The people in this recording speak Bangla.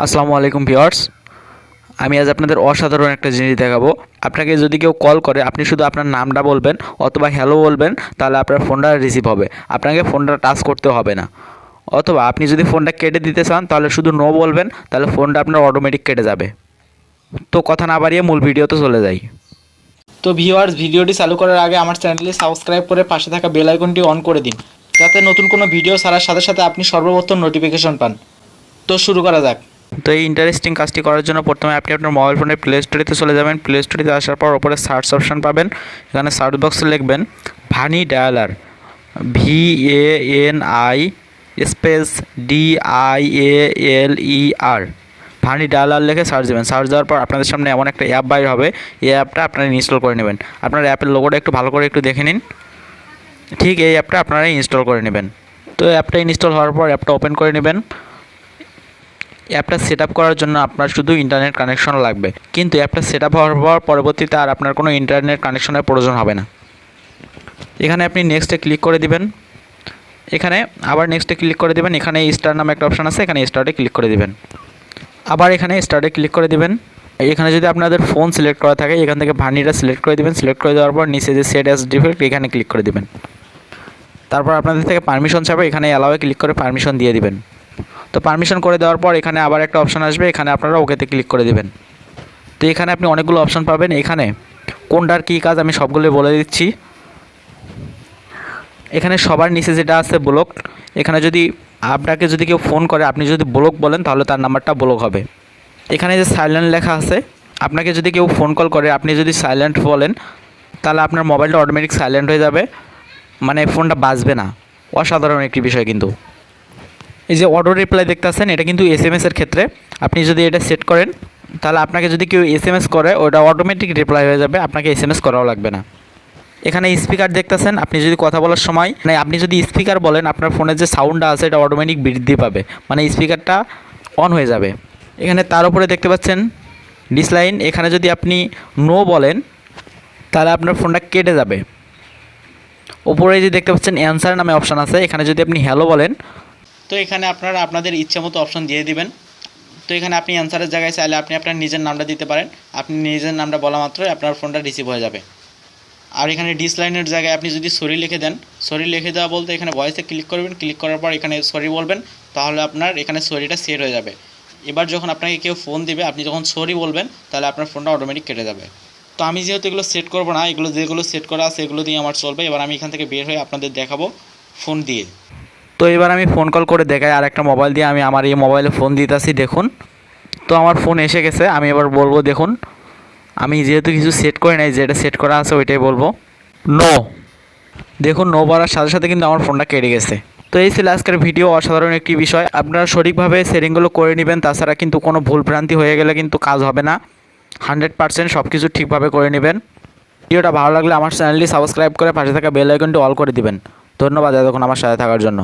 আসসালামু আলাইকুম ভিউয়ার্স, আমি আজ আপনাদের অসাধারণ একটা জিনিস দেখাবো। আপনাকে যদি কেউ কল করে আপনি শুধু আপনার নামটা বলবেন অথবা হ্যালো বলবেন, তাহলে আপনার ফোনটা রিসিভ হবে। আপনাকে ফোনটা টাচ করতে হবে না। অথবা আপনি যদি ফোনটা কেটে দিতে চান তাহলে শুধু নো বলবেন, তাহলে ফোনটা আপনার অটোমেটিক কেটে যাবে। তো কথা না বাড়িয়ে মূল ভিডিওতে চলে যাই। তো ভিউয়ার্স, ভিডিওটি চালু করার আগে আমার চ্যানেলটি সাবস্ক্রাইব করে পাশে থাকা বেল আইকনটি অন করে দিন, যাতে নতুন কোনো ভিডিও ছাড়ার সাথে সাথে আপনি সর্বপ্রথম নোটিফিকেশন পান। তো শুরু করা যাক। তো এই ইন্টারেস্টিং কাজটি করার জন্য প্রথমে আপনি আপনার মোবাইল ফোনের প্লে স্টোরিতে চলে যাবেন। প্লে স্টোরিতে আসার পর ওপরে সার্চ অপশান পাবেন। এখানে সার্চ বক্সে লিখবেন ভানি dialler, VANI space DIALER, ভানি dialler লিখে সার্চ দেবেন। সার্চ দেওয়ার পর আপনাদের সামনে এমন একটা অ্যাপ বাইর হবে। এই অ্যাপটা আপনারা ইনস্টল করে নেবেন। আপনার অ্যাপের লোগোটা একটু ভালো করে একটু দেখে নিন। ঠিক এই অ্যাপটা আপনারা ইনস্টল করে নেবেন। তো অ্যাপটা ইনস্টল হওয়ার পর অ্যাপটা ওপেন করে নেবেন। অ্যাপটা সেট আপ করার জন্য আপনার শুধু ইন্টারনেট কানেকশন লাগবে, কিন্তু অ্যাপটা সেট আপ হওয়ার পর পরবর্তীতে আর আপনার কোনো ইন্টারনেট কানেকশনের প্রয়োজন হবে না। এখানে আপনি নেক্সটে ক্লিক করে দিবেন। এখানে আবার নেক্সটে ক্লিক করে দিবেন। এখানে স্টার নামে একটা অপশান আছে, এখানে স্টার্টে ক্লিক করে দিবেন। আবার এখানে স্টার্টে ক্লিক করে দিবেন। এখানে যদি আপনাদের ফোন সিলেক্ট করা থাকে, এখান থেকে ভানিটা সিলেক্ট করে দিবেন। সিলেক্ট করে দেওয়ার পর নিচে যে সেট অ্যাজ ডিফল্ট এখানে ক্লিক করে দিবেন। তারপর আপনাদের থেকে পারমিশন চাইবে, এখানে অ্যালাওয়ে ক্লিক করে পারমিশন দিয়ে দিবেন। তো পারমিশন করে দেওয়ার পর এখানে আবার একটা অপশান আসবে, এখানে আপনারা ওকেতে ক্লিক করে দিবেন। তো এখানে আপনি অনেকগুলো অপশান পাবেন। এখানে কোনটার কী কাজ আমি সবগুলো বলে দিচ্ছি। এখানে সবার নিচে যেটা আছে ব্লক, এখানে যদি আপনাকে যদি কেউ ফোন করে আপনি যদি ব্লক বলেন তাহলে তার নাম্বারটা ব্লক হবে। এখানে যে সাইলেন্ট লেখা আছে, আপনাকে যদি কেউ ফোন কল করে আপনি যদি সাইলেন্ট বলেন তাহলে আপনার মোবাইলটা অটোমেটিক সাইলেন্ট হয়ে যাবে, মানে ফোনটা বাজবে না। অসাধারণ একটি বিষয় কিন্তু। এই যে অটো রিপ্লাই দেখতে পাচ্ছেন, এটা কিন্তু SMS-এর ক্ষেত্রে। আপনি যদি এটা সেট করেন তাহলে আপনাকে যদি কেউ SMS করে ওটা অটোমেটিক রিপ্লাই হয়ে যাবে, আপনাকে SMS করাও লাগবে না। এখানে স্পিকার দেখতেছেন, আপনি যদি কথা বলার সময় আপনি যদি স্পিকার বলেন আপনার ফোনের যে সাউন্ডটা আছে এটা অটোমেটিক বৃদ্ধি পাবে, মানে স্পিকারটা অন হয়ে যাবে। এখানে তার উপরে দেখতে পাচ্ছেন ডিসলাইন, এখানে যদি আপনি নো বলেন তাহলে আপনার ফোনটা কেটে যাবে। উপরে যে দেখতে পাচ্ছেন অ্যান্সার নামে অপশান আছে, এখানে যদি আপনি হ্যালো বলেন তো এখানে আপনারা আপনাদের ইচ্ছা মতো অপশান দিয়ে দিবেন। তো এখানে আপনি অ্যান্সারের জায়গায় চাইলে আপনি আপনার নিজের নামটা দিতে পারেন। আপনি নিজের নামটা বলা মাত্রই আপনার ফোনটা রিসিভ হয়ে যাবে। আর এখানে ডিসলাইনের জায়গায় আপনি যদি সরি লিখে দেন, সরি লিখে দেওয়া বলতে এখানে ভয়েসে ক্লিক করবেন। ক্লিক করার পর এখানে সরি বলবেন, তাহলে আপনার এখানে সরিটা সেট হয়ে যাবে। এবার যখন আপনাকে কেউ ফোন দিবে আপনি যখন সরি বলবেন তাহলে আপনার ফোনটা অটোমেটিক কেটে যাবে। তো আমি যেহেতু এগুলো সেট করবো না, এগুলো যেগুলো সেট করা আছে এগুলো দিয়ে আমার চলবে। এবার আমি এখান থেকে বের হয়ে আপনাদের দেখাবো ফোন দিয়ে। তো এবার আমি ফোন কল করে দেখাই আর একটা মোবাইল দিয়ে। আমি আমার এই মোবাইলে ফোন দিতেছি, দেখুন। তো আমার ফোন এসে গেছে। আমি এবার বলবো, দেখুন আমি যেহেতু কিছু সেট করে নাই, যেটা সেট করা আছে ওইটাই বলবো, নো। দেখুন নো বলার সাথে সাথে কিন্তু আমার ফোনটা কেটে গেছে। তো এই ছিল আজকের ভিডিও, অসাধারণ একটি বিষয়। আপনারা সঠিকভাবে সেটিংগুলো করে নেবেন, তাছাড়া কিন্তু কোনো ভুলভ্রান্তি হয়ে গেলে কিন্তু কাজ হবে না। 100% সব কিছু ঠিকভাবে করে নেবেন। ভিডিওটা ভালো লাগলে আমার চ্যানেলটি সাবস্ক্রাইব করে পাশে থাকা বেল আইকনটি অল করে দিবেন। ধন্যবাদ এতক্ষণ আমার সাথে থাকার জন্য।